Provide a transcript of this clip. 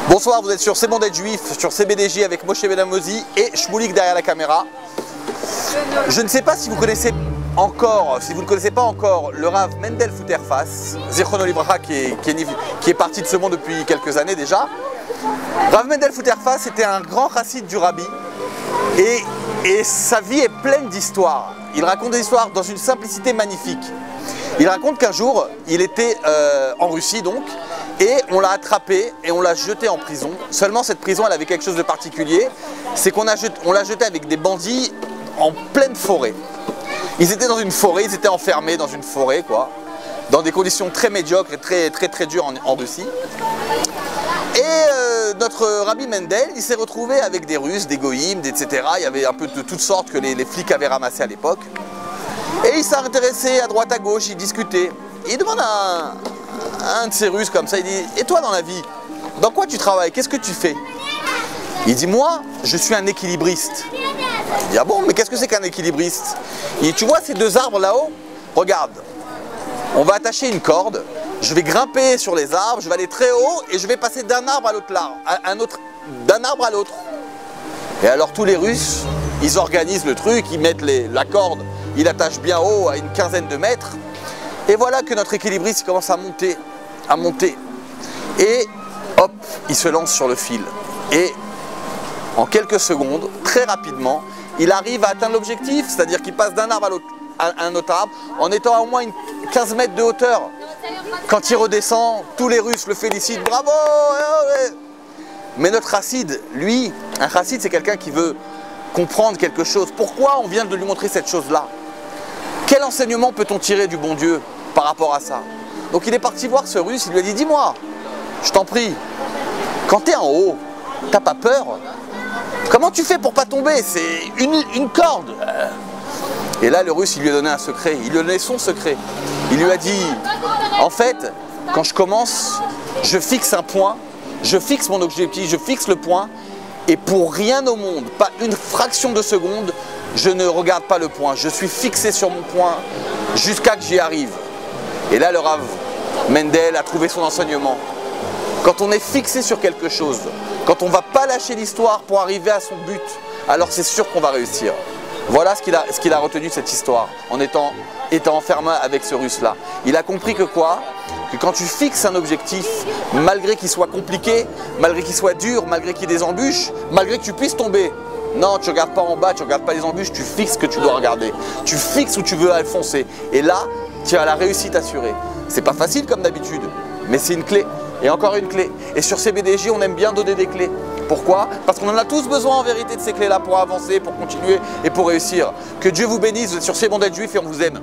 Bonsoir, vous êtes sur C'est bon d'être juif, sur CBDJ avec Moshe Ben Amozi et Shmoulik derrière la caméra. Je ne sais pas si vous connaissez encore, si vous ne connaissez pas encore le Rav Mendel Futerfas, Zichrono Livracha, qui est parti de ce monde depuis quelques années déjà. Rav Mendel Futerfas était un grand chassid du Rabbi et sa vie est pleine d'histoires. Il raconte des histoires dans une simplicité magnifique. Il raconte qu'un jour, il était en Russie donc, et on l'a attrapé et on l'a jeté en prison. Seulement cette prison, elle avait quelque chose de particulier, c'est qu'on l'a jeté avec des bandits en pleine forêt. Ils étaient dans une forêt, ils étaient enfermés dans une forêt, quoi, dans des conditions très médiocres et très dures en Russie. Et notre Rabbi Mendel, il s'est retrouvé avec des Russes, des Goïms, etc. Il y avait un peu de toutes sortes que les flics avaient ramassé à l'époque. Et il s'est intéressé à droite à gauche, il discutait. Il demande à un de ces Russes comme ça, il dit « Et toi dans la vie, dans quoi tu travailles? Qu'est-ce que tu fais ?» Il dit « Moi, je suis un équilibriste. » Il dit « Ah bon, mais qu'est-ce que c'est qu'un équilibriste ?» Il dit « Tu vois ces deux arbres là-haut? Regarde, on va attacher une corde, je vais grimper sur les arbres, je vais aller très haut et je vais passer d'un arbre à l'autre, d'un arbre à l'autre. » Et alors tous les Russes, ils organisent le truc, ils mettent la corde, ils l'attachent bien haut à une quinzaine de mètres. Et voilà que notre équilibriste il commence à monter. Et hop, il se lance sur le fil. Et en quelques secondes, très rapidement, il arrive à atteindre l'objectif, c'est-à-dire qu'il passe d'un arbre à un autre arbre, en étant à au moins 15 mètres de hauteur. Quand il redescend, tous les Russes le félicitent, bravo! Mais notre chassid, lui, un chassid c'est quelqu'un qui veut comprendre quelque chose. Pourquoi on vient de lui montrer cette chose-là? Quel enseignement peut-on tirer du bon Dieu par rapport à ça? Donc il est parti voir ce Russe, il lui a dit « Dis-moi, je t'en prie, quand tu es en haut, t'as pas peur? Comment tu fais pour pas tomber? C'est une corde. » Et là le Russe, il lui a donné un secret, il lui a donné son secret. Il lui a dit « En fait, quand je commence, je fixe un point, je fixe mon objectif, je fixe le point, et pour rien au monde, pas une fraction de seconde, je ne regarde pas le point, je suis fixé sur mon point jusqu'à que j'y arrive. » Et là, le Rav Mendel a trouvé son enseignement. Quand on est fixé sur quelque chose, quand on ne va pas lâcher l'histoire pour arriver à son but, alors c'est sûr qu'on va réussir. Voilà ce qu'il a retenu de cette histoire, en étant enfermé avec ce Russe-là. Il a compris que quoi? Que quand tu fixes un objectif, malgré qu'il soit compliqué, malgré qu'il soit dur, malgré qu'il y ait des embûches, malgré que tu puisses tomber, non, tu ne regardes pas en bas, tu ne regardes pas les embûches, tu fixes ce que tu dois regarder. Tu fixes où tu veux aller foncer. Et là, tu as la réussite assurée. C'est pas facile comme d'habitude, mais c'est une clé. Et encore une clé. Et sur CBDJ, on aime bien donner des clés. Pourquoi? Parce qu'on en a tous besoin en vérité de ces clés-là pour avancer, pour continuer et pour réussir. Que Dieu vous bénisse, vous êtes sur C'est bon d'être juif et on vous aime.